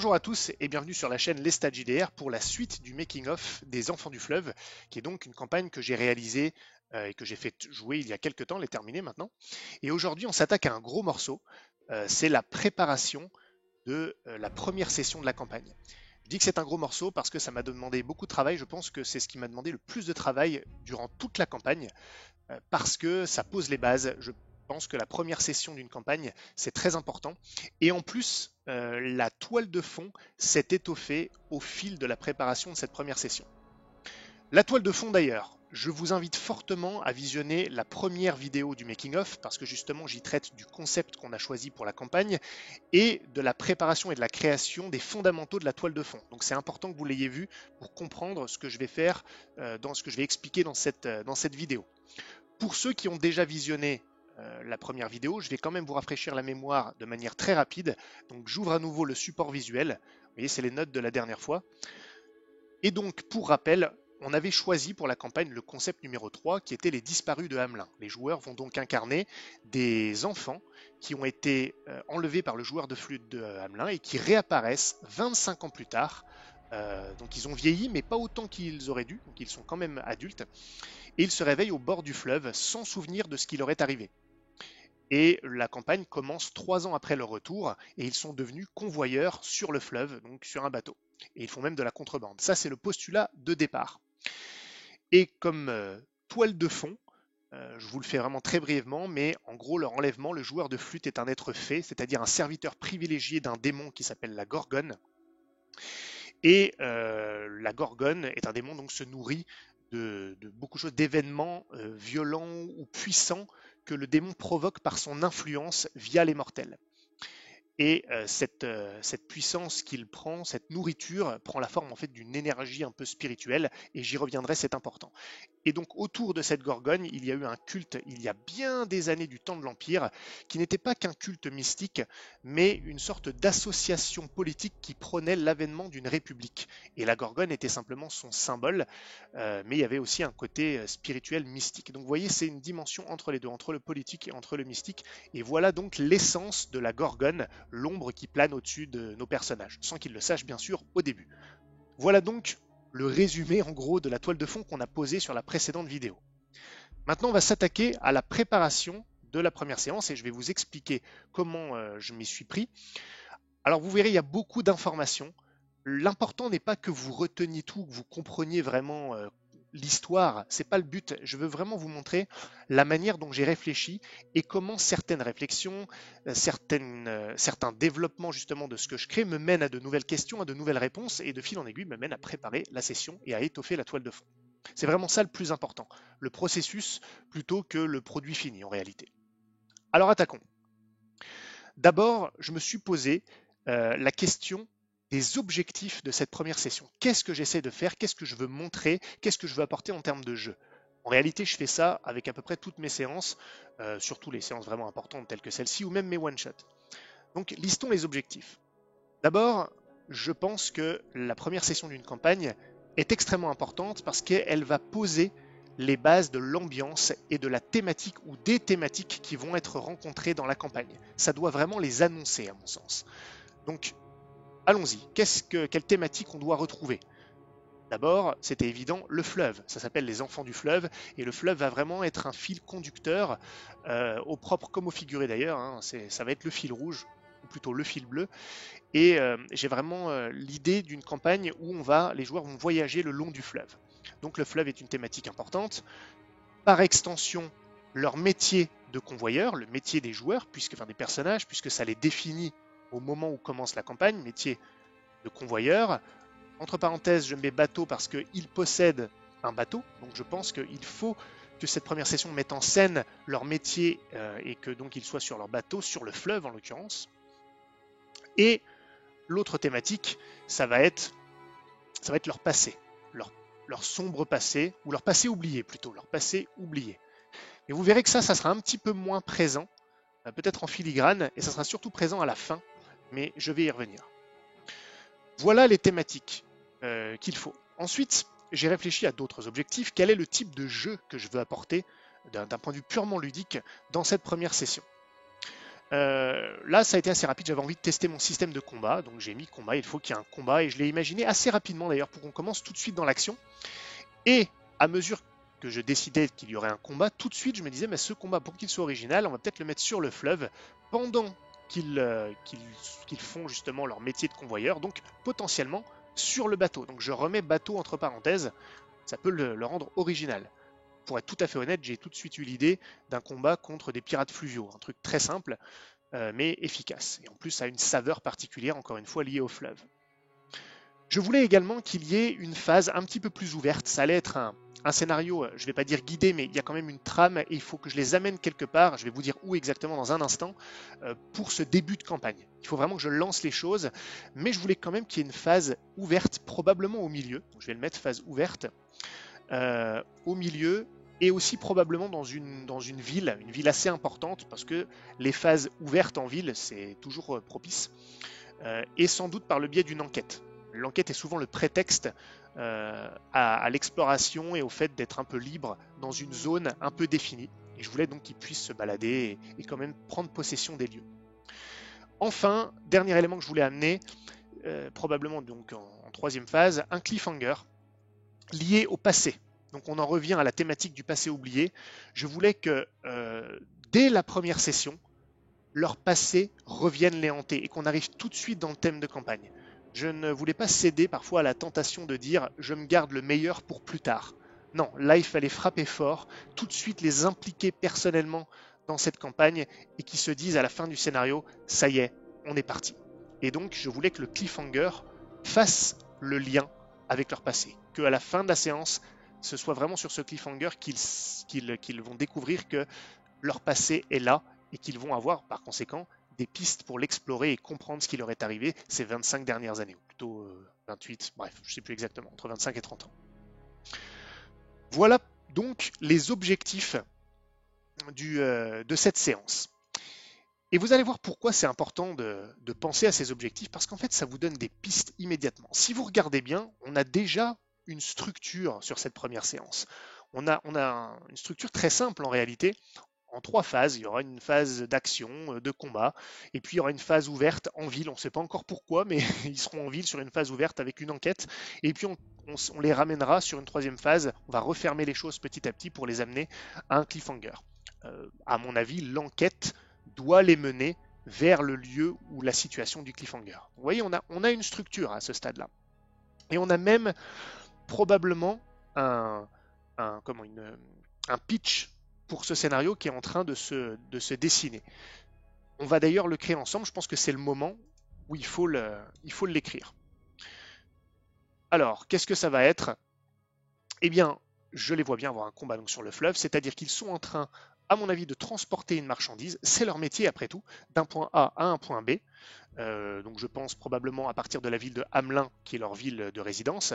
Bonjour à tous et bienvenue sur la chaîne Lestat JDR pour la suite du making-of des Enfants du Fleuve, qui est donc une campagne que j'ai réalisée et que j'ai fait jouer il y a quelques temps, elle est terminée maintenant. Et aujourd'hui, on s'attaque à un gros morceau, c'est la préparation de la première session de la campagne. Je dis que c'est un gros morceau parce que ça m'a demandé beaucoup de travail, je pense que c'est ce qui m'a demandé le plus de travail durant toute la campagne, parce que ça pose les bases. Je pense que la première session d'une campagne, c'est très important. Et en plus, la toile de fond s'est étoffée au fil de la préparation de cette première session. La toile de fond d'ailleurs, je vous invite fortement à visionner la première vidéo du making-of parce que justement j'y traite du concept qu'on a choisi pour la campagne et de la préparation et de la création des fondamentaux de la toile de fond. Donc c'est important que vous l'ayez vu pour comprendre ce que je vais faire, dans ce que je vais expliquer dans cette vidéo. Pour ceux qui ont déjà visionné la première vidéo, je vais quand même vous rafraîchir la mémoire de manière très rapide. Donc j'ouvre à nouveau le support visuel. Vous voyez, c'est les notes de la dernière fois. Et donc, pour rappel, on avait choisi pour la campagne le concept numéro 3 qui était les disparus de Hamelin. Les joueurs vont donc incarner des enfants qui ont été enlevés par le joueur de flûte de Hamelin et qui réapparaissent 25 ans plus tard. Donc ils ont vieilli, mais pas autant qu'ils auraient dû, donc ils sont quand même adultes, et ils se réveillent au bord du fleuve sans souvenir de ce qui leur est arrivé. Et la campagne commence 3 ans après leur retour, et ils sont devenus convoyeurs sur le fleuve, donc sur un bateau. Et ils font même de la contrebande. Ça, c'est le postulat de départ. Et comme toile de fond, je vous le fais vraiment très brièvement, mais en gros, leur enlèvement, le joueur de flûte est un être fait, c'est-à-dire un serviteur privilégié d'un démon qui s'appelle la Gorgone. Et la Gorgone est un démon, donc se nourrit de beaucoup de choses, d'événements violents ou puissants que le démon provoque par son influence via les mortels. Et cette puissance qu'il prend, cette nourriture, prend la forme en fait d'une énergie un peu spirituelle, et j'y reviendrai, c'est important. Et donc autour de cette Gorgone, il y a eu un culte il y a bien des années du temps de l'Empire, qui n'était pas qu'un culte mystique, mais une sorte d'association politique qui prônait l'avènement d'une république. Et la Gorgone était simplement son symbole, mais il y avait aussi un côté spirituel mystique. Donc vous voyez, c'est une dimension entre les deux, entre le politique et entre le mystique. Et voilà donc l'essence de la Gorgone, l'ombre qui plane au-dessus de nos personnages, sans qu'ils le sachent bien sûr au début. Voilà donc le résumé en gros de la toile de fond qu'on a posée sur la précédente vidéo. Maintenant, on va s'attaquer à la préparation de la première séance et je vais vous expliquer comment je m'y suis pris. Alors vous verrez, il y a beaucoup d'informations. L'important n'est pas que vous reteniez tout, que vous compreniez vraiment l'histoire, c'est pas le but. Je veux vraiment vous montrer la manière dont j'ai réfléchi et comment certaines réflexions, certains développements justement de ce que je crée me mènent à de nouvelles questions, à de nouvelles réponses et de fil en aiguille me mènent à préparer la session et à étoffer la toile de fond. C'est vraiment ça le plus important, le processus plutôt que le produit fini en réalité. Alors attaquons. D'abord, je me suis posé la question des objectifs de cette première session. Qu'est-ce que j'essaie de faire? Qu'est-ce que je veux montrer? Qu'est-ce que je veux apporter en termes de jeu? En réalité, je fais ça avec à peu près toutes mes séances, surtout les séances vraiment importantes telles que celle-ci ou même mes one-shots. Donc, listons les objectifs. D'abord, je pense que la première session d'une campagne est extrêmement importante parce qu'elle va poser les bases de l'ambiance et de la thématique ou des thématiques qui vont être rencontrées dans la campagne. Ça doit vraiment les annoncer à mon sens. Donc, allons-y. Quelle thématique on doit retrouver? D'abord, c'était évident, le fleuve. Ça s'appelle les enfants du fleuve, et le fleuve va vraiment être un fil conducteur, au propre comme au figuré d'ailleurs. Hein, ça va être le fil rouge, ou plutôt le fil bleu. Et j'ai vraiment l'idée d'une campagne où les joueurs vont voyager le long du fleuve. Donc le fleuve est une thématique importante. Par extension, leur métier de convoyeur, le métier des joueurs, des personnages, puisque ça les définit au moment où commence la campagne, métier de convoyeur. Entre parenthèses, je mets bateau parce qu'ils possèdent un bateau, donc je pense qu'il faut que cette première session mette en scène leur métier et que donc ils soient sur leur bateau, sur le fleuve en l'occurrence. Et l'autre thématique, ça va être leur passé, leur sombre passé, ou leur passé oublié plutôt, leur passé oublié. Et vous verrez que ça sera un petit peu moins présent, peut-être en filigrane, et ça sera surtout présent à la fin, mais je vais y revenir. Voilà les thématiques qu'il faut. Ensuite, j'ai réfléchi à d'autres objectifs. Quel est le type de jeu que je veux apporter d'un point de vue purement ludique dans cette première session? Là, ça a été assez rapide. J'avais envie de tester mon système de combat, donc j'ai mis combat. Il faut qu'il y ait un combat et je l'ai imaginé assez rapidement d'ailleurs pour qu'on commence tout de suite dans l'action. Et à mesure que je décidais qu'il y aurait un combat, tout de suite je me disais, mais ce combat, pour qu'il soit original, on va peut-être le mettre sur le fleuve pendant qu'ils font justement leur métier de convoyeur, donc potentiellement sur le bateau. Donc je remets bateau entre parenthèses, ça peut le rendre original. Pour être tout à fait honnête, j'ai tout de suite eu l'idée d'un combat contre des pirates fluviaux, un truc très simple mais efficace. Et en plus, ça a une saveur particulière, encore une fois, liée au fleuve. Je voulais également qu'il y ait une phase un petit peu plus ouverte. Ça allait être un scénario, je ne vais pas dire guidé, mais il y a quand même une trame et il faut que je les amène quelque part. Je vais vous dire où exactement dans un instant pour ce début de campagne. Il faut vraiment que je lance les choses, mais je voulais quand même qu'il y ait une phase ouverte, probablement au milieu. Donc, je vais le mettre phase ouverte au milieu et aussi probablement dans une ville assez importante parce que les phases ouvertes en ville, c'est toujours propice, et sans doute par le biais d'une enquête. L'enquête est souvent le prétexte à l'exploration et au fait d'être un peu libre dans une zone un peu définie. Et je voulais donc qu'ils puissent se balader et quand même prendre possession des lieux. Enfin, dernier élément que je voulais amener, probablement donc en troisième phase, un cliffhanger lié au passé. Donc on en revient à la thématique du passé oublié. Je voulais que dès la première session, leur passé revienne les hanter et qu'on arrive tout de suite dans le thème de campagne. Je ne voulais pas céder parfois à la tentation de dire je me garde le meilleur pour plus tard. Non, là il fallait frapper fort, tout de suite les impliquer personnellement dans cette campagne et qu'ils se disent à la fin du scénario ça y est, on est parti. Et donc je voulais que le cliffhanger fasse le lien avec leur passé, qu'à la fin de la séance, ce soit vraiment sur ce cliffhanger qu'ils vont découvrir que leur passé est là et qu'ils vont avoir par conséquent des pistes pour l'explorer et comprendre ce qui leur est arrivé ces 25 dernières années, ou plutôt 28, bref, je ne sais plus exactement, entre 25 et 30 ans. Voilà donc les objectifs de cette séance. Et vous allez voir pourquoi c'est important de penser à ces objectifs, parce qu'en fait, ça vous donne des pistes immédiatement. Si vous regardez bien, on a déjà une structure sur cette première séance. On a une structure très simple en réalité, en trois phases. Il y aura une phase d'action, de combat, et puis il y aura une phase ouverte en ville. On ne sait pas encore pourquoi, mais ils seront en ville sur une phase ouverte avec une enquête, et puis on les ramènera sur une troisième phase. On va refermer les choses petit à petit pour les amener à un cliffhanger. À mon avis, l'enquête doit les mener vers le lieu ou la situation du cliffhanger. Vous voyez, on a une structure à ce stade-là. Et on a même probablement un pitch pour ce scénario qui est en train de se dessiner. On va d'ailleurs le créer ensemble. Je pense que c'est le moment où il faut l'écrire. Alors, qu'est-ce que ça va être? Eh bien, je les vois bien avoir un combat donc sur le fleuve, c'est-à-dire qu'ils sont en train, à mon avis, de transporter une marchandise. C'est leur métier, après tout, d'un point A à un point B. Donc je pense probablement à partir de la ville de Hamelin, qui est leur ville de résidence,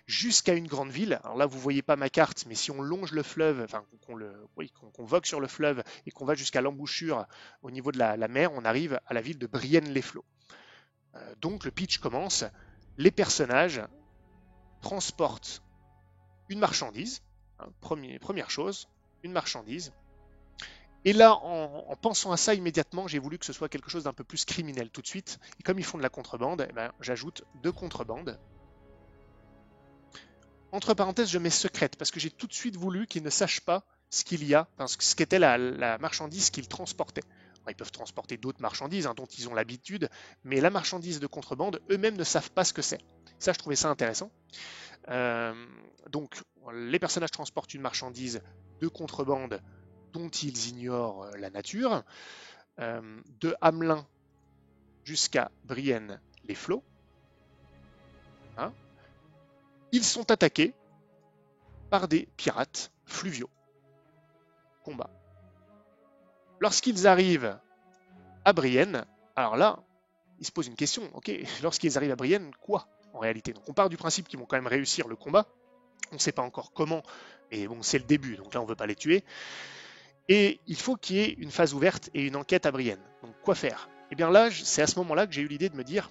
jusqu'à une grande ville. Alors là, vous ne voyez pas ma carte, mais si on longe le fleuve, enfin qu'on vogue sur le fleuve et qu'on va jusqu'à l'embouchure au niveau de la mer, on arrive à la ville de Brienne-les-Flots. Donc le pitch commence. Les personnages transportent une marchandise, hein, première chose, une marchandise. Et là, en pensant à ça immédiatement, j'ai voulu que ce soit quelque chose d'un peu plus criminel tout de suite. Et comme ils font de la contrebande, eh ben, j'ajoute de contrebande. Entre parenthèses, je mets secrète parce que j'ai tout de suite voulu qu'ils ne sachent pas ce qu'il y a, enfin, ce qu'était la marchandise qu'ils transportaient. Alors, ils peuvent transporter d'autres marchandises hein, dont ils ont l'habitude, mais la marchandise de contrebande, eux-mêmes ne savent pas ce que c'est. Ça, je trouvais ça intéressant. Donc, les personnages transportent une marchandise de contrebande dont ils ignorent la nature, de Hamelin jusqu'à Brienne-les-Flots. Hein, ils sont attaqués par des pirates fluviaux. Combat. Lorsqu'ils arrivent à Brienne, alors là, ils se posent une question. Ok, lorsqu'ils arrivent à Brienne, quoi en réalité? Donc on part du principe qu'ils vont quand même réussir le combat. On ne sait pas encore comment, mais bon, c'est le début, donc là on ne veut pas les tuer. Et il faut qu'il y ait une phase ouverte et une enquête à Brienne. Donc quoi faire? Eh bien là, c'est à ce moment-là que j'ai eu l'idée de me dire,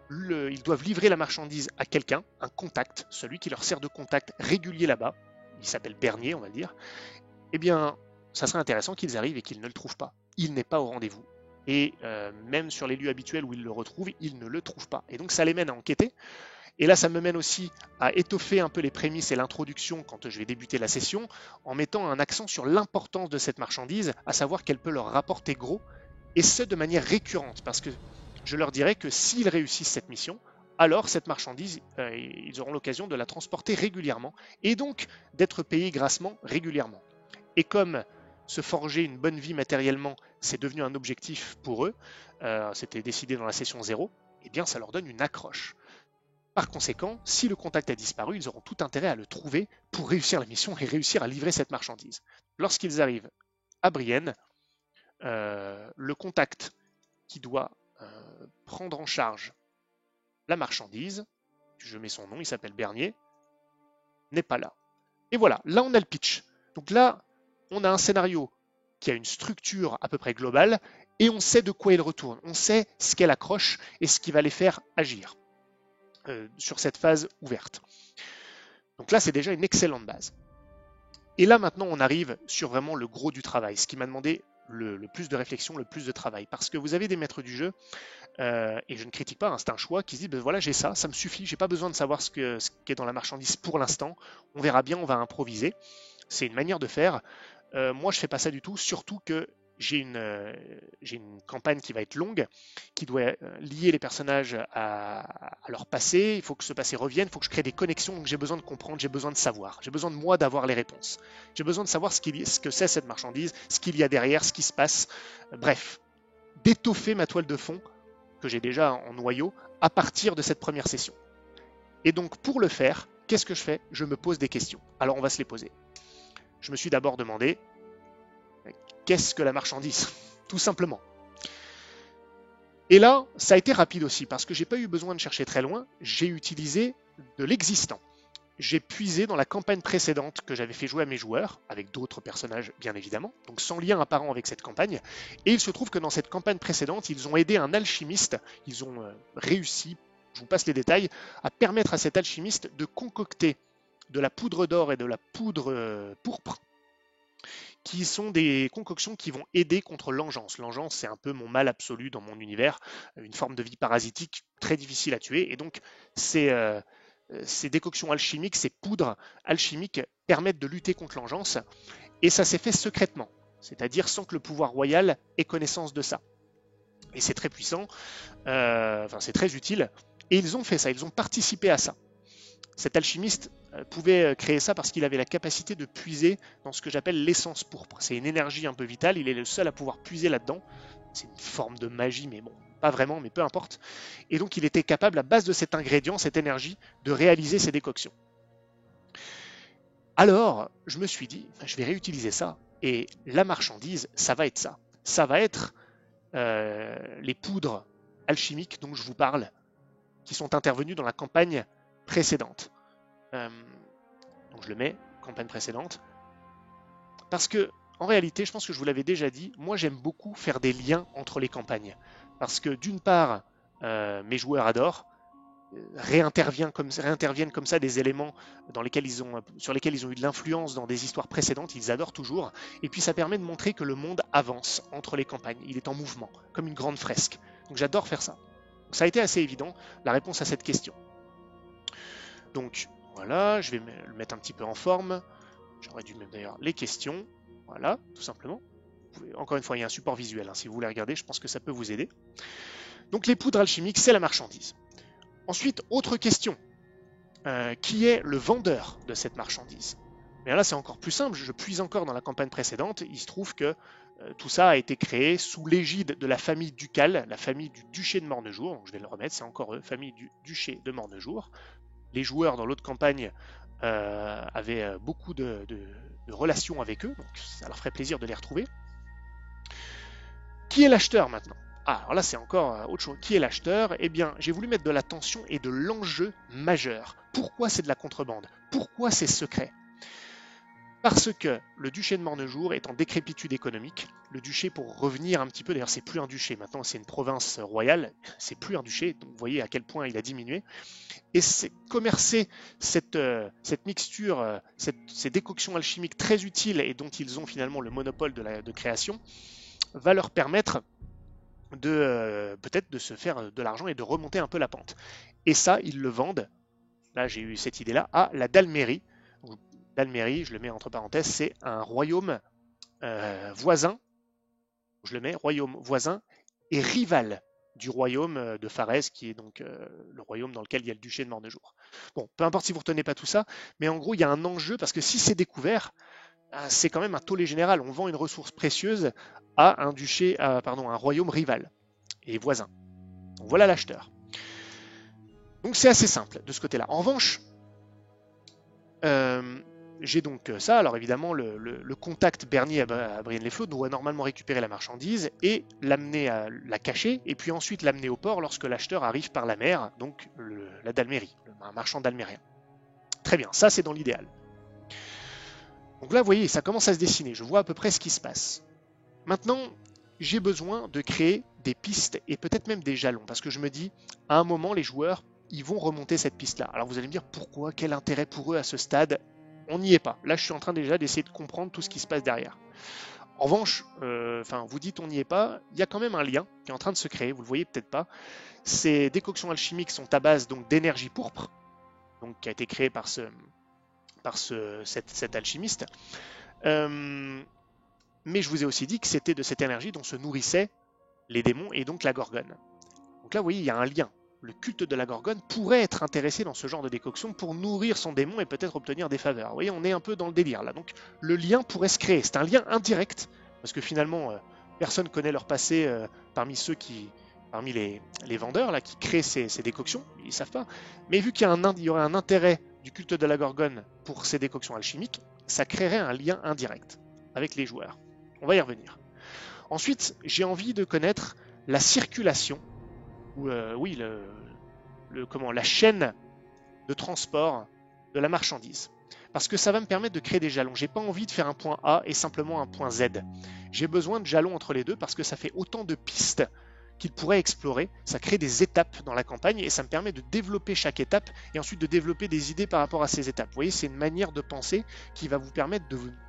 ils doivent livrer la marchandise à quelqu'un, un contact, celui qui leur sert de contact régulier là-bas. Il s'appelle Bernier, on va dire. Eh bien, ça serait intéressant qu'ils arrivent et qu'ils ne le trouvent pas. Il n'est pas au rendez-vous. et même sur les lieux habituels où ils le retrouvent, ils ne le trouvent pas. Et donc ça les mène à enquêter. Et là, ça me mène aussi à étoffer un peu les prémices et l'introduction quand je vais débuter la session, en mettant un accent sur l'importance de cette marchandise, à savoir qu'elle peut leur rapporter gros, et ce de manière récurrente, parce que je leur dirai que s'ils réussissent cette mission, alors cette marchandise, ils auront l'occasion de la transporter régulièrement, et donc d'être payés grassement régulièrement. Et comme se forger une bonne vie matériellement, c'est devenu un objectif pour eux, c'était décidé dans la session 0, eh bien ça leur donne une accroche. Par conséquent, si le contact a disparu, ils auront tout intérêt à le trouver pour réussir la mission et réussir à livrer cette marchandise. Lorsqu'ils arrivent à Brienne, le contact qui doit prendre en charge la marchandise, je mets son nom, il s'appelle Bernier, n'est pas là. Et voilà, là on a le pitch. Donc là, on a un scénario qui a une structure à peu près globale et on sait de quoi il retourne, on sait ce qu'elle accroche et ce qui va les faire agir sur cette phase ouverte. Donc là, c'est déjà une excellente base. Et là, maintenant, on arrive sur vraiment le gros du travail, ce qui m'a demandé le plus de réflexion, le plus de travail. Parce que vous avez des maîtres du jeu, et je ne critique pas, hein, c'est un choix, qui se dit, ben voilà, j'ai ça me suffit, j'ai pas besoin de savoir ce qui est dans la marchandise pour l'instant, on verra bien, on va improviser. C'est une manière de faire. Moi, je fais pas ça du tout, surtout que j'ai une campagne qui va être longue, qui doit lier les personnages à leur passé. Il faut que ce passé revienne, il faut que je crée des connexions, donc j'ai besoin de comprendre, j'ai besoin de savoir. J'ai besoin de moi d'avoir les réponses. J'ai besoin de savoir ce que c'est cette marchandise, ce qu'il y a derrière, ce qui se passe. Bref, d'étoffer ma toile de fond, que j'ai déjà en noyau, à partir de cette première session. Et donc, pour le faire, qu'est-ce que je fais? Je me pose des questions. Alors, on va se les poser. Je me suis d'abord demandé, qu'est-ce que la marchandise? Tout simplement. Et là, ça a été rapide aussi, parce que j'ai pas eu besoin de chercher très loin, j'ai utilisé de l'existant. J'ai puisé dans la campagne précédente que j'avais fait jouer à mes joueurs, avec d'autres personnages bien évidemment, donc sans lien apparent avec cette campagne, et il se trouve que dans cette campagne précédente, ils ont aidé un alchimiste, ils ont réussi, je vous passe les détails, à permettre à cet alchimiste de concocter de la poudre d'or et de la poudre pourpre, qui sont des concoctions qui vont aider contre l'engeance. L'engeance, c'est un peu mon mal absolu dans mon univers, une forme de vie parasitique très difficile à tuer. Et donc, ces décoctions alchimiques, ces poudres alchimiques permettent de lutter contre l'engeance. Et ça s'est fait secrètement, c'est-à-dire sans que le pouvoir royal ait connaissance de ça. Et c'est très puissant, enfin c'est très utile. Et ils ont fait ça, ils ont participé à ça. Cet alchimiste pouvait créer ça parce qu'il avait la capacité de puiser dans ce que j'appelle l'essence pourpre. C'est une énergie un peu vitale, il est le seul à pouvoir puiser là-dedans. C'est une forme de magie, mais bon, pas vraiment, mais peu importe. Et donc il était capable, à base de cet ingrédient, cette énergie, de réaliser ces décoctions. Alors, je me suis dit, je vais réutiliser ça. Et la marchandise, ça va être ça. Ça va être les poudres alchimiques dont je vous parle, qui sont intervenues dans la campagne précédente. Donc je le mets, campagne précédente. Parce que, en réalité, je pense que je vous l'avais déjà dit, moi j'aime beaucoup faire des liens entre les campagnes. Parce que d'une part, mes joueurs adorent, réinterviennent comme ça des éléments sur lesquels ils ont eu de l'influence dans des histoires précédentes, ils adorent toujours. Et puis ça permet de montrer que le monde avance entre les campagnes, il est en mouvement, comme une grande fresque. Donc j'adore faire ça. Donc ça a été assez évident, la réponse à cette question. Donc voilà, je vais le mettre un petit peu en forme. J'aurais dû mettre d'ailleurs les questions. Voilà, tout simplement. Encore une fois, il y a un support visuel. Si vous voulez regarder, je pense que ça peut vous aider. Donc les poudres alchimiques, c'est la marchandise. Ensuite, autre question. Qui est le vendeur de cette marchandise? Mais là, c'est encore plus simple. Je puise encore dans la campagne précédente. Il se trouve que tout ça a été créé sous l'égide de la famille ducale, la famille du duché de Mornejour. Donc, je vais le remettre, c'est encore eux, famille du duché de Mornejour. Les joueurs dans l'autre campagne avaient beaucoup de relations avec eux, donc ça leur ferait plaisir de les retrouver. Qui est l'acheteur maintenant? Alors là, c'est encore autre chose. Qui est l'acheteur? Eh bien, j'ai voulu mettre de la tension et de l'enjeu majeur. Pourquoi c'est de la contrebande? Pourquoi c'est secret? Parce que le duché de Mornejour est en décrépitude économique. Le duché, pour revenir un petit peu, d'ailleurs c'est plus un duché, maintenant c'est une province royale, c'est plus un duché, donc vous voyez à quel point il a diminué. Et c'est commercer cette mixture, ces décoctions alchimiques très utiles et dont ils ont finalement le monopole de création, va leur permettre peut-être de se faire de l'argent et de remonter un peu la pente. Et ça, ils le vendent, là j'ai eu cette idée-là, à la Dalmérie. Dalmérie, je le mets entre parenthèses, c'est un royaume voisin, je le mets, royaume voisin et rival du royaume de Pharès, qui est donc le royaume dans lequel il y a le duché de Mornejour. Bon, peu importe si vous ne retenez pas tout ça, mais en gros, il y a un enjeu, parce que si c'est découvert, c'est quand même un tollé général. On vend une ressource précieuse à un duché, pardon, à un royaume rival et voisin. Donc voilà l'acheteur. Donc c'est assez simple de ce côté-là. En revanche, j'ai donc ça. Alors évidemment, le contact Bernier à Brienne-les-Flots doit normalement récupérer la marchandise et l'amener à la cacher, et puis ensuite l'amener au port lorsque l'acheteur arrive par la mer, donc la Dalmérie, un marchand dalmérien. Très bien, ça c'est dans l'idéal. Donc là, vous voyez, ça commence à se dessiner. Je vois à peu près ce qui se passe. Maintenant, j'ai besoin de créer des pistes et peut-être même des jalons, parce que je me dis, à un moment, les joueurs, ils vont remonter cette piste-là. Alors vous allez me dire, pourquoi? Quel intérêt pour eux à ce stade? On n'y est pas. Là, je suis en train déjà d'essayer de comprendre tout ce qui se passe derrière. En revanche, vous dites on n'y est pas, il y a quand même un lien qui est en train de se créer, vous le voyez peut-être pas. Ces décoctions alchimiques sont à base donc d'énergie pourpre, donc qui a été créée par cet alchimiste. Mais je vous ai aussi dit que c'était de cette énergie dont se nourrissaient les démons et donc la gorgone. Donc là, vous voyez, il y a un lien. Le culte de la gorgone pourrait être intéressé dans ce genre de décoction pour nourrir son démon et peut-être obtenir des faveurs. Vous voyez, on est un peu dans le délire là. Donc le lien pourrait se créer. C'est un lien indirect, parce que finalement, personne connaît leur passé parmi les vendeurs là, qui créent ces décoctions. Ils ne savent pas. Mais vu qu'il y aurait un intérêt du culte de la gorgone pour ces décoctions alchimiques, ça créerait un lien indirect avec les joueurs. On va y revenir. Ensuite, j'ai envie de connaître la circulation, ou la chaîne de transport de la marchandise. Parce que ça va me permettre de créer des jalons. J'ai pas envie de faire un point A et simplement un point Z. J'ai besoin de jalons entre les deux parce que ça fait autant de pistes qu'il pourrait explorer. Ça crée des étapes dans la campagne et ça me permet de développer chaque étape et ensuite de développer des idées par rapport à ces étapes. Vous voyez, c'est une manière de penser qui va vous permettre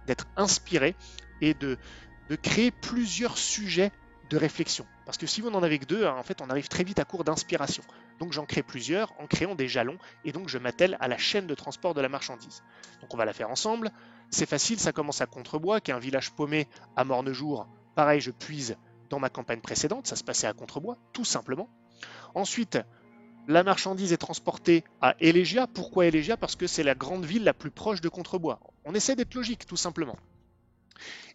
d'être inspiré et de créer plusieurs sujets de réflexion. Parce que si vous n'en avez que deux, en fait, on arrive très vite à court d'inspiration. Donc j'en crée plusieurs en créant des jalons et donc je m'attelle à la chaîne de transport de la marchandise. Donc on va la faire ensemble. C'est facile, ça commence à Contreboi, qui est un village paumé à Mornejour. Pareil, je puise dans ma campagne précédente, ça se passait à Contrebois, tout simplement. Ensuite, la marchandise est transportée à Élégia. Pourquoi Élégia? Parce que c'est la grande ville la plus proche de Contrebois. On essaie d'être logique, tout simplement.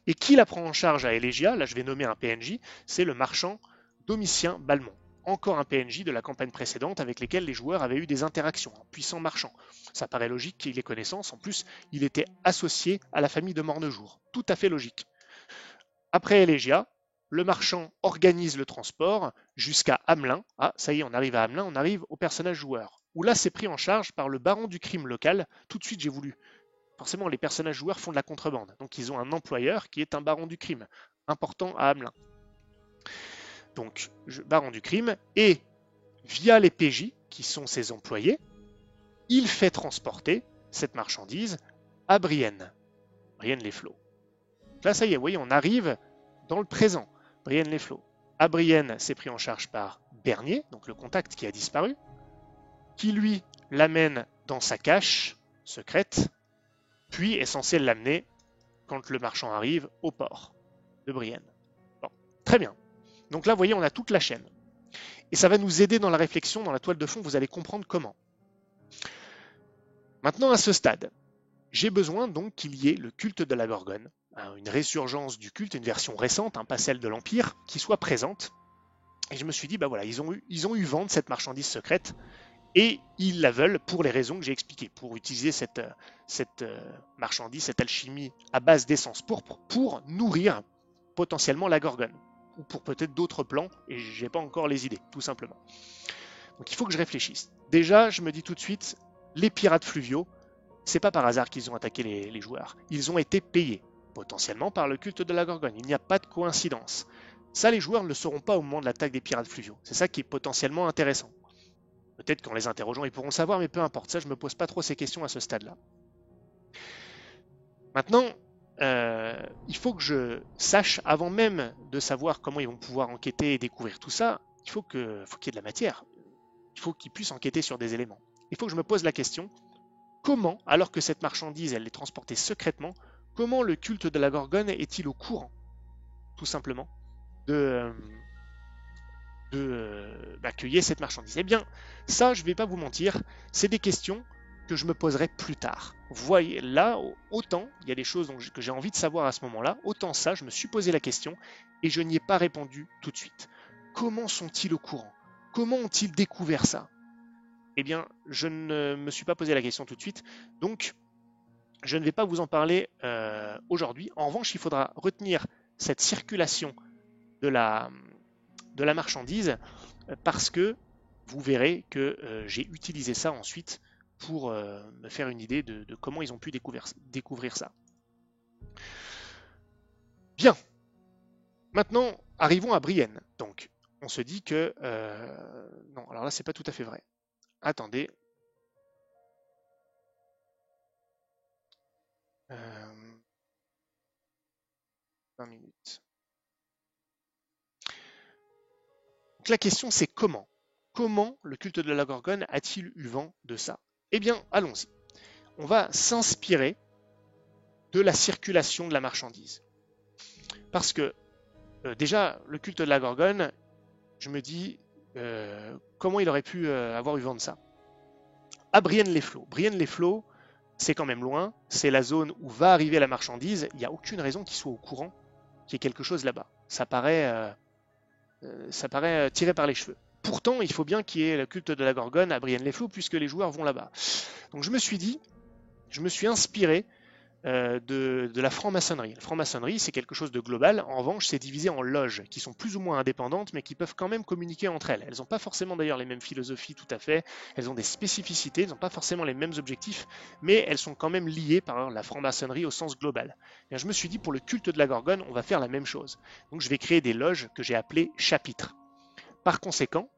Et qui la prend en charge à Élégia? Là, je vais nommer un PNJ, c'est le marchand Domitien Balmont. Encore un PNJ de la campagne précédente avec lesquels les joueurs avaient eu des interactions, un puissant marchand. Ça paraît logique qu'il ait connaissance, en plus, il était associé à la famille de Mornejour. Tout à fait logique. Après Élégia, le marchand organise le transport jusqu'à Hamelin. Ah, ça y est, on arrive à Hamelin, on arrive au personnage joueur. Où là, c'est pris en charge par le baron du crime local. Tout de suite, j'ai voulu. Forcément, les personnages joueurs font de la contrebande. Donc, ils ont un employeur qui est un baron du crime, important à Hamelin. Donc, baron du crime, et via les PJ, qui sont ses employés, il fait transporter cette marchandise à Brienne. Brienne-les-Flots. Là, ça y est, vous voyez, on arrive dans le présent. Brienne-les-Flots. À Brienne, c'est pris en charge par Bernier, donc le contact qui a disparu, qui lui l'amène dans sa cache secrète, puis est censé l'amener, quand le marchand arrive, au port de Brienne. Bon, très bien. Donc là, vous voyez, on a toute la chaîne. Et ça va nous aider dans la réflexion, dans la toile de fond, vous allez comprendre comment. Maintenant, à ce stade, j'ai besoin donc qu'il y ait le culte de la Gorgone, une résurgence du culte, une version récente, pas celle de l'Empire, qui soit présente. Et je me suis dit, bah voilà, ils ont eu vent de cette marchandise secrète, et ils la veulent pour les raisons que j'ai expliquées, pour utiliser cette marchandise, cette alchimie à base d'essence pourpre, pour nourrir potentiellement la Gorgone, ou pour peut-être d'autres plans, et j'ai pas encore les idées, tout simplement. Donc il faut que je réfléchisse. Déjà, je me dis tout de suite, les pirates fluviaux, c'est pas par hasard qu'ils ont attaqué les joueurs. Ils ont été payés, potentiellement par le culte de la Gorgone. Il n'y a pas de coïncidence. Ça, les joueurs ne le sauront pas au moment de l'attaque des pirates fluviaux. C'est ça qui est potentiellement intéressant. Peut-être qu'en les interrogeant, ils pourront savoir, mais peu importe. Ça, je me pose pas trop ces questions à ce stade-là. Maintenant, il faut que je sache, avant même de savoir comment ils vont pouvoir enquêter et découvrir tout ça, faut qu'il y ait de la matière. Il faut qu'ils puissent enquêter sur des éléments. Il faut que je me pose la question, comment, alors que cette marchandise, elle est transportée secrètement, comment le culte de la Gorgone est-il au courant, tout simplement, de, qu'il y ait cette marchandise? Eh bien, ça, je ne vais pas vous mentir, c'est des questions que je me poserai plus tard. Vous voyez, là, autant il y a des choses que j'ai envie de savoir à ce moment-là, autant ça, je me suis posé la question et je n'y ai pas répondu tout de suite. Comment sont-ils au courant? Comment ont-ils découvert ça? Eh bien, je ne me suis pas posé la question tout de suite, donc je ne vais pas vous en parler aujourd'hui. En revanche, il faudra retenir cette circulation de la marchandise parce que vous verrez que j'ai utilisé ça ensuite pour me faire une idée de comment ils ont pu découvrir ça. Bien, maintenant arrivons à Brienne. Donc, on se dit que... non, alors là, c'est pas tout à fait vrai. Attendez. 20 minutes. Donc la question, c'est comment? Comment le culte de la Gorgone a-t-il eu vent de ça? Eh bien, allons-y. On va s'inspirer de la circulation de la marchandise. Parce que déjà, le culte de la Gorgone, je me dis, comment il aurait pu avoir eu vent de ça? À Brienne-les-Flots. Brienne-les-Flots, c'est quand même loin, c'est la zone où va arriver la marchandise, il n'y a aucune raison qu'il soit au courant qu'il y ait quelque chose là-bas. Ça paraît tiré par les cheveux. Pourtant, il faut bien qu'il y ait le culte de la Gorgone à Brienne-les-Flots puisque les joueurs vont là-bas. Donc je me suis dit, je me suis inspiré de la franc-maçonnerie. La franc-maçonnerie, c'est quelque chose de global. En revanche, c'est divisé en loges qui sont plus ou moins indépendantes, mais qui peuvent quand même communiquer entre elles. Elles n'ont pas forcément d'ailleurs les mêmes philosophies tout à fait. Elles ont des spécificités, elles n'ont pas forcément les mêmes objectifs, mais elles sont quand même liées par la franc-maçonnerie au sens global. Et je me suis dit, pour le culte de la Gorgone, on va faire la même chose. Donc je vais créer des loges que j'ai appelées chapitres. Par conséquent,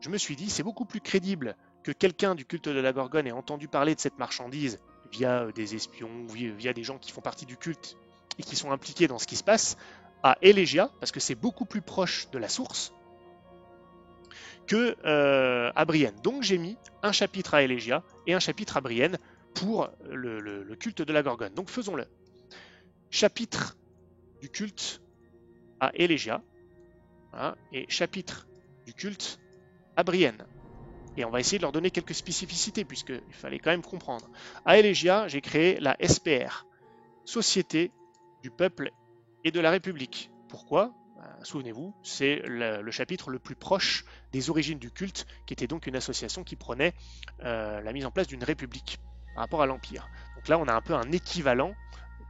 je me suis dit, c'est beaucoup plus crédible que quelqu'un du culte de la Gorgone ait entendu parler de cette marchandise via des espions, via des gens qui font partie du culte et qui sont impliqués dans ce qui se passe, à Elegia, parce que c'est beaucoup plus proche de la source, que à Brienne. Donc j'ai mis un chapitre à Elegia et un chapitre à Brienne pour le culte de la Gorgone. Donc faisons-le. Chapitre du culte à Elegia, hein, et chapitre du culte à Brienne. Et on va essayer de leur donner quelques spécificités, puisqu'il fallait quand même comprendre. À Elegia, j'ai créé la SPR, Société du Peuple et de la République. Pourquoi? Souvenez-vous, c'est le chapitre le plus proche des origines du culte, qui était donc une association qui prenait la mise en place d'une république par rapport à l'Empire. Donc là, on a un peu un équivalent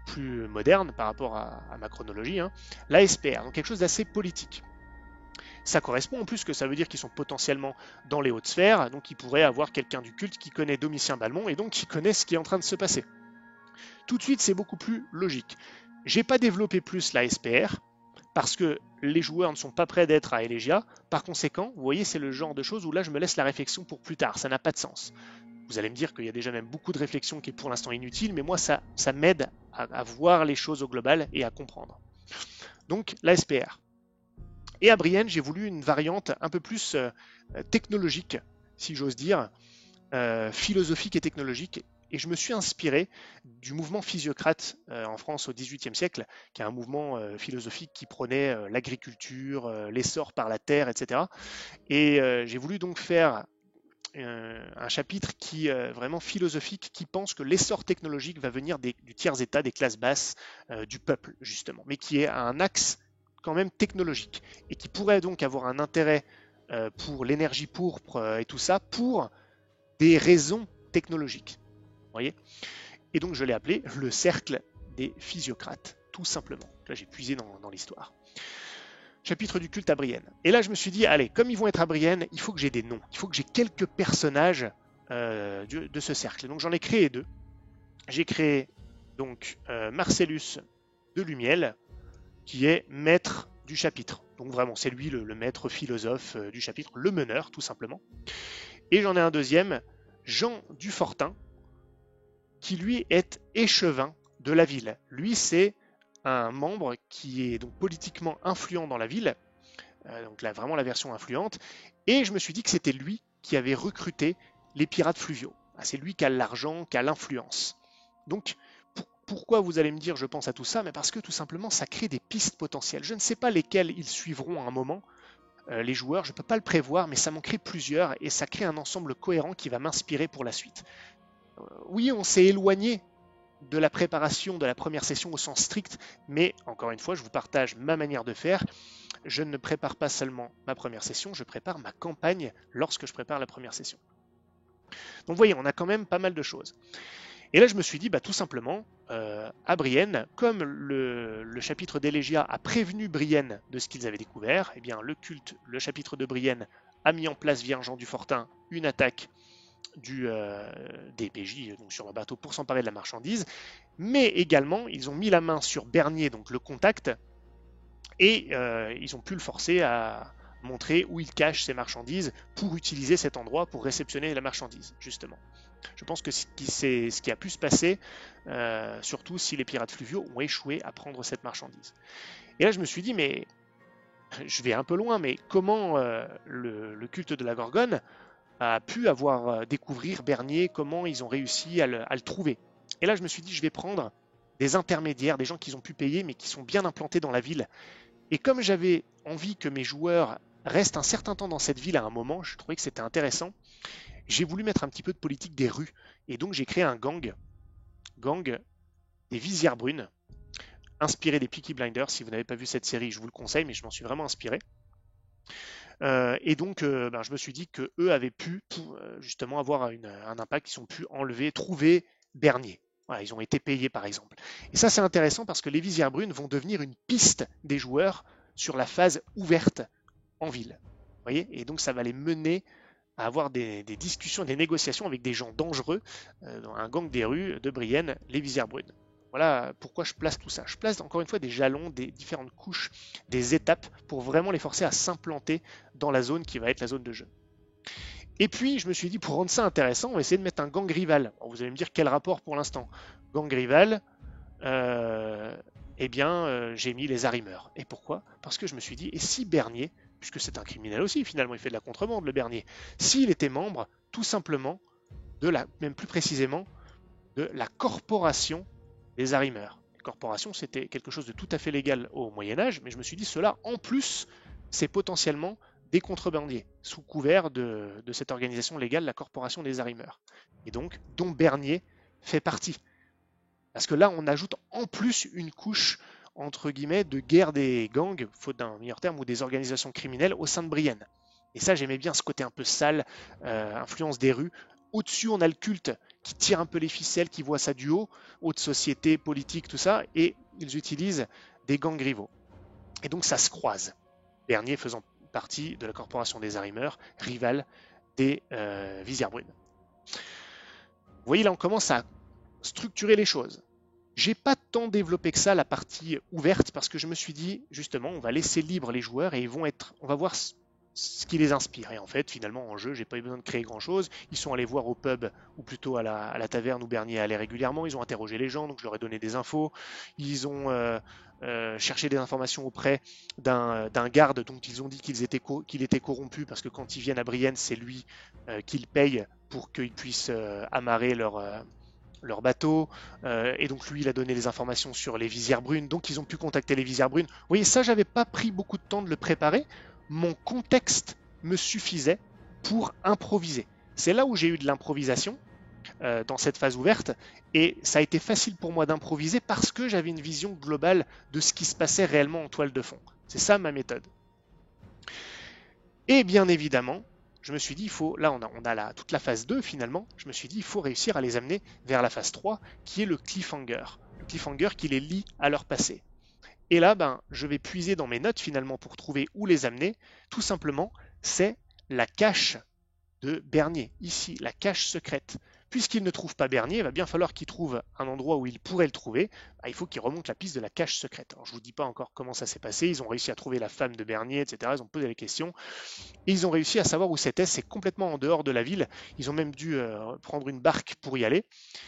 plus moderne par rapport à ma chronologie, hein, la SPR, donc quelque chose d'assez politique. Ça correspond en plus que ça veut dire qu'ils sont potentiellement dans les hautes sphères, donc ils pourraient avoir quelqu'un du culte qui connaît Domitien Balmont et donc qui connaît ce qui est en train de se passer. Tout de suite, c'est beaucoup plus logique. J'ai pas développé plus la SPR parce que les joueurs ne sont pas prêts d'être à Elegia. Par conséquent, vous voyez, c'est le genre de choses où là, je me laisse la réflexion pour plus tard. Ça n'a pas de sens. Vous allez me dire qu'il y a déjà même beaucoup de réflexion qui est pour l'instant inutile, mais moi, ça m'aide à voir les choses au global et à comprendre. Donc, la SPR. Et à Brienne, j'ai voulu une variante un peu plus technologique, si j'ose dire, philosophique et technologique. Et je me suis inspiré du mouvement physiocrate en France au XVIIIe siècle, qui est un mouvement philosophique qui prônait l'agriculture, l'essor par la terre, etc. Et j'ai voulu donc faire un chapitre qui vraiment philosophique, qui pense que l'essor technologique va venir du tiers-état, des classes basses, du peuple, justement, mais qui est un axe quand même technologique et qui pourrait donc avoir un intérêt pour l'énergie pourpre et tout ça pour des raisons technologiques. Vous voyez? Et donc je l'ai appelé le cercle des physiocrates, tout simplement. Là j'ai puisé dans l'histoire. Chapitre du culte à Brienne. Et là je me suis dit, allez, comme ils vont être à Brienne, il faut que j'ai des noms, il faut que j'ai quelques personnages de ce cercle. Donc j'en ai créé deux. J'ai créé donc Marcellus de Lumiel, qui est maître du chapitre. Donc vraiment, c'est lui le maître philosophe du chapitre, le meneur, tout simplement. Et j'en ai un deuxième, Jean Dufortin, qui lui est échevin de la ville. Lui, c'est un membre qui est donc politiquement influent dans la ville, donc là, vraiment la version influente, et je me suis dit que c'était lui qui avait recruté les pirates fluviaux. Ah, c'est lui qui a l'argent, qui a l'influence. Donc, pourquoi vous allez me dire je pense à tout ça? Mais parce que tout simplement ça crée des pistes potentielles. Je ne sais pas lesquelles ils suivront à un moment, les joueurs, je ne peux pas le prévoir, mais ça m'en crée plusieurs et ça crée un ensemble cohérent qui va m'inspirer pour la suite. Oui, on s'est éloigné de la préparation de la première session au sens strict, mais encore une fois, je vous partage ma manière de faire. Je ne prépare pas seulement ma première session, je prépare ma campagne lorsque je prépare la première session. Donc vous voyez, on a quand même pas mal de choses. Et là, je me suis dit, tout simplement, à Brienne, comme le chapitre d'Elegia a prévenu Brienne de ce qu'ils avaient découvert, eh bien, le chapitre de Brienne a mis en place via Jean du Fortin une attaque des PJ donc sur le bateau pour s'emparer de la marchandise, mais également, ils ont mis la main sur Bernier, donc le contact, et ils ont pu le forcer à montrer où il cache ses marchandises pour utiliser cet endroit pour réceptionner la marchandise, justement. Je pense que c'est ce qui a pu se passer, surtout si les pirates fluviaux ont échoué à prendre cette marchandise. Et là, je me suis dit, mais je vais un peu loin, mais comment le culte de la Gorgone a pu découvrir Bernier, comment ils ont réussi à le trouver. Et là, je me suis dit, je vais prendre des intermédiaires, des gens qui ont pu payer, mais qui sont bien implantés dans la ville. Et comme j'avais envie que mes joueurs restent un certain temps dans cette ville à un moment, je trouvais que c'était intéressant, j'ai voulu mettre un petit peu de politique des rues. Et donc j'ai créé un gang des visières brunes, inspiré des Peaky Blinders. Si vous n'avez pas vu cette série, je vous le conseille, mais je m'en suis vraiment inspiré. Et donc je me suis dit qu'eux avaient pu justement avoir un impact, ils ont pu trouver Bernier. Voilà, ils ont été payés par exemple. Et ça c'est intéressant parce que les visières brunes vont devenir une piste des joueurs sur la phase ouverte en ville. Vous voyez, et donc ça va les mener à avoir des discussions, des négociations avec des gens dangereux dans un gang des rues de Brienne, les visières brunes. Voilà pourquoi je place tout ça. Je place encore une fois des jalons, des différentes couches, des étapes pour vraiment les forcer à s'implanter dans la zone qui va être la zone de jeu. Et puis je me suis dit, pour rendre ça intéressant, on va essayer de mettre un gang rival. Alors, vous allez me dire quel rapport pour l'instant. Gang rival, j'ai mis les arrimeurs. Et pourquoi? Parce que je me suis dit, et si Bernier, puisque c'est un criminel aussi finalement, il fait de la contrebande le Bernier, s'il était membre tout simplement même plus précisément, de la corporation des arrimeurs. Les corporations, c'était quelque chose de tout à fait légal au Moyen-Âge, mais je me suis dit, cela en plus, c'est potentiellement des contrebandiers, sous couvert de cette organisation légale, la corporation des arrimeurs. Et donc, dont Bernier fait partie. Parce que là, on ajoute en plus une couche, entre guillemets, de guerre des gangs, faute d'un meilleur terme, ou des organisations criminelles au sein de Brienne. Et ça, j'aimais bien ce côté un peu sale, influence des rues. Au-dessus, on a le culte qui tire un peu les ficelles, qui voit ça du haut, haute société, politique, tout ça, et ils utilisent des gangs rivaux. Et donc ça se croise. Bernier faisant partie de la corporation des arrimeurs, rival des visières brunes. Vous voyez, là, on commence à structurer les choses. J'ai pas tant développé que ça la partie ouverte parce que je me suis dit justement on va laisser libre les joueurs et on va voir ce qui les inspire. Et en fait finalement en jeu j'ai pas eu besoin de créer grand chose. Ils sont allés voir au pub ou plutôt à la taverne où Bernier allait régulièrement. Ils ont interrogé les gens donc je leur ai donné des infos. Ils ont cherché des informations auprès d'un garde dont ils ont dit qu'il était corrompu parce que quand ils viennent à Brienne c'est lui qu'ils payent pour qu'ils puissent amarrer leur bateau, et donc lui il a donné les informations sur les visières brunes, donc ils ont pu contacter les visières brunes. Vous voyez, ça j'avais pas pris beaucoup de temps de le préparer, mon contexte me suffisait pour improviser. C'est là où j'ai eu de l'improvisation dans cette phase ouverte, et ça a été facile pour moi d'improviser parce que j'avais une vision globale de ce qui se passait réellement en toile de fond. C'est ça ma méthode. Et bien évidemment, je me suis dit, là on a toute la phase 2 finalement, je me suis dit, il faut réussir à les amener vers la phase 3, qui est le cliffhanger. Le cliffhanger qui les lie à leur passé. Et là, je vais puiser dans mes notes finalement pour trouver où les amener. Tout simplement, c'est la cache de Bernier, ici, la cache secrète. Puisqu'ils ne trouvent pas Bernier, il va bien falloir qu'ils trouvent un endroit où ils pourraient le trouver. Bah, il faut qu'ils remontent la piste de la cache secrète. Alors, je ne vous dis pas encore comment ça s'est passé. Ils ont réussi à trouver la femme de Bernier, etc. Ils ont posé les questions. Et ils ont réussi à savoir où c'était. C'est complètement en dehors de la ville. Ils ont même dû prendre une barque pour y aller.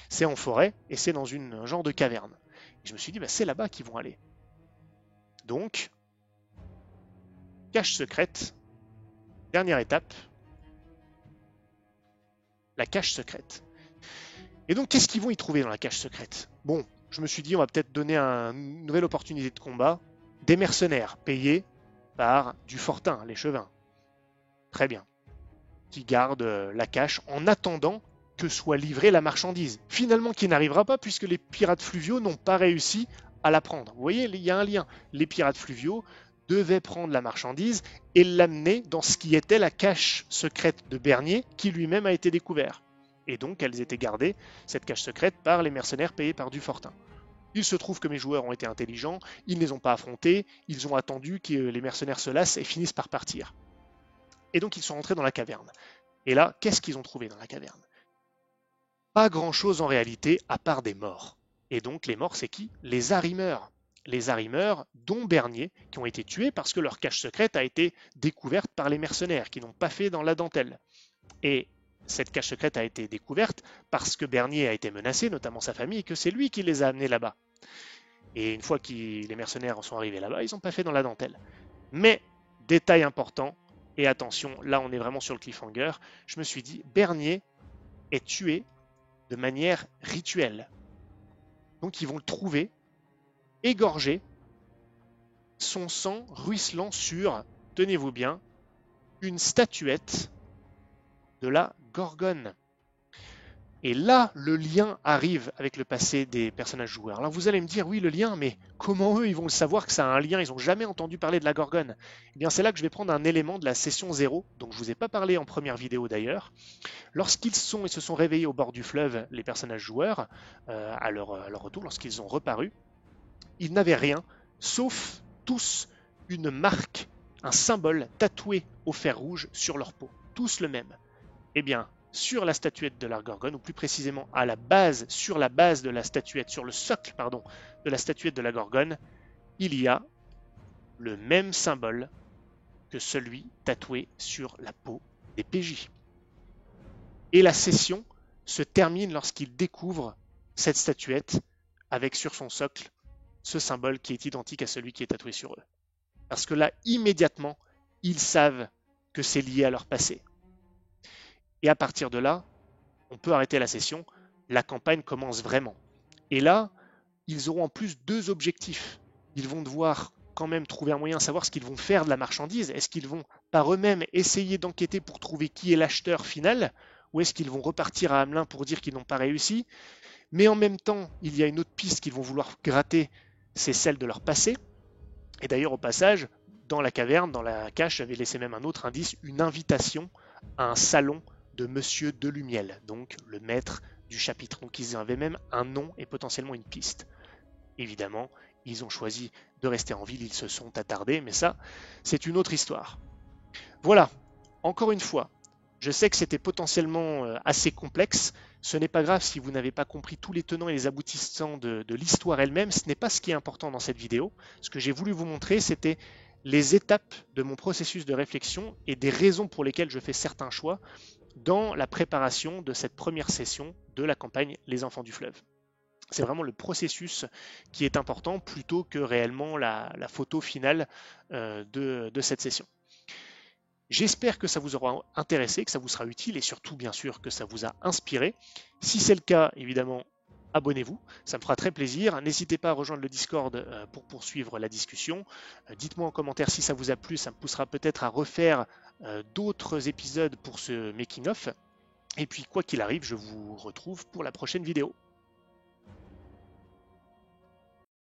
C'est en forêt et c'est dans un genre de caverne. Et je me suis dit, bah, c'est là-bas qu'ils vont aller. Donc, cache secrète, dernière étape, la cache secrète. Et donc, qu'est-ce qu'ils vont y trouver dans la cache secrète? Bon, je me suis dit, on va peut-être donner une nouvelle opportunité de combat. Des mercenaires payés par du fortin, les chevins. Très bien. Qui gardent la cache en attendant que soit livrée la marchandise. Finalement, qui n'arrivera pas puisque les pirates fluviaux n'ont pas réussi à la prendre. Vous voyez, il y a un lien. Les pirates fluviaux devaient prendre la marchandise et l'amener dans ce qui était la cache secrète de Bernier, qui lui-même a été découvert. Et donc, elles étaient gardées, cette cache secrète, par les mercenaires payés par Dufortin. Il se trouve que mes joueurs ont été intelligents, ils ne les ont pas affrontés, ils ont attendu que les mercenaires se lassent et finissent par partir. Et donc, ils sont rentrés dans la caverne. Et là, qu'est-ce qu'ils ont trouvé dans la caverne? Pas grand-chose en réalité, à part des morts. Et donc, les morts, c'est qui? Les arrimeurs. Les arrimeurs, dont Bernier, qui ont été tués parce que leur cache secrète a été découverte par les mercenaires, qui n'ont pas fait dans la dentelle. Et cette cache secrète a été découverte parce que Bernier a été menacé, notamment sa famille, et que c'est lui qui les a amenés là-bas. Et une fois que les mercenaires en sont arrivés là-bas, ils n'ont pas fait dans la dentelle. Mais, détail important, et attention, là on est vraiment sur le cliffhanger, je me suis dit, Bernier est tué de manière rituelle. Donc ils vont le trouver, égorgé, son sang ruisselant sur, tenez-vous bien, une statuette de la Gorgone. Et là, le lien arrive avec le passé des personnages joueurs. Alors vous allez me dire, oui, le lien, mais comment eux, ils vont le savoir que ça a un lien? Ils n'ont jamais entendu parler de la Gorgone. Eh bien, c'est là que je vais prendre un élément de la session 0, dont je ne vous ai pas parlé en première vidéo d'ailleurs. Lorsqu'ils se sont réveillés au bord du fleuve, les personnages joueurs, à leur retour, lorsqu'ils ont reparu, ils n'avaient rien, sauf tous une marque, un symbole tatoué au fer rouge sur leur peau. Tous le même. Eh bien, sur la statuette de la Gorgone, ou plus précisément à la base, sur la base de la statuette, sur le socle, pardon, de la statuette de la Gorgone, il y a le même symbole que celui tatoué sur la peau des PJ. Et la session se termine lorsqu'ils découvrent cette statuette avec sur son socle ce symbole qui est identique à celui qui est tatoué sur eux. Parce que là, immédiatement, ils savent que c'est lié à leur passé. Et à partir de là, on peut arrêter la session, la campagne commence vraiment. Et là, ils auront en plus deux objectifs. Ils vont devoir quand même trouver un moyen de savoir ce qu'ils vont faire de la marchandise. Est-ce qu'ils vont par eux-mêmes essayer d'enquêter pour trouver qui est l'acheteur final, ou est-ce qu'ils vont repartir à Hamelin pour dire qu'ils n'ont pas réussi? Mais en même temps, il y a une autre piste qu'ils vont vouloir gratter, c'est celle de leur passé. Et d'ailleurs, au passage, dans la caverne, dans la cache, j'avais laissé même un autre indice, une invitation à un salon de Monsieur Delumiel, donc le maître du chapitre. Donc ils avaient même un nom et potentiellement une piste. Évidemment, ils ont choisi de rester en ville, ils se sont attardés, mais ça, c'est une autre histoire. Voilà, encore une fois, je sais que c'était potentiellement assez complexe. Ce n'est pas grave si vous n'avez pas compris tous les tenants et les aboutissants de l'histoire elle-même. Ce n'est pas ce qui est important dans cette vidéo. Ce que j'ai voulu vous montrer, c'était les étapes de mon processus de réflexion et des raisons pour lesquelles je fais certains choix dans la préparation de cette première session de la campagne Les Enfants du Fleuve. C'est vraiment le processus qui est important plutôt que réellement la photo finale de cette session. J'espère que ça vous aura intéressé, que ça vous sera utile et surtout bien sûr que ça vous a inspiré. Si c'est le cas, évidemment, abonnez-vous, ça me fera très plaisir. N'hésitez pas à rejoindre le Discord pour poursuivre la discussion. Dites-moi en commentaire si ça vous a plu, ça me poussera peut-être à refaire d'autres épisodes pour ce making-of. Et puis quoi qu'il arrive, je vous retrouve pour la prochaine vidéo.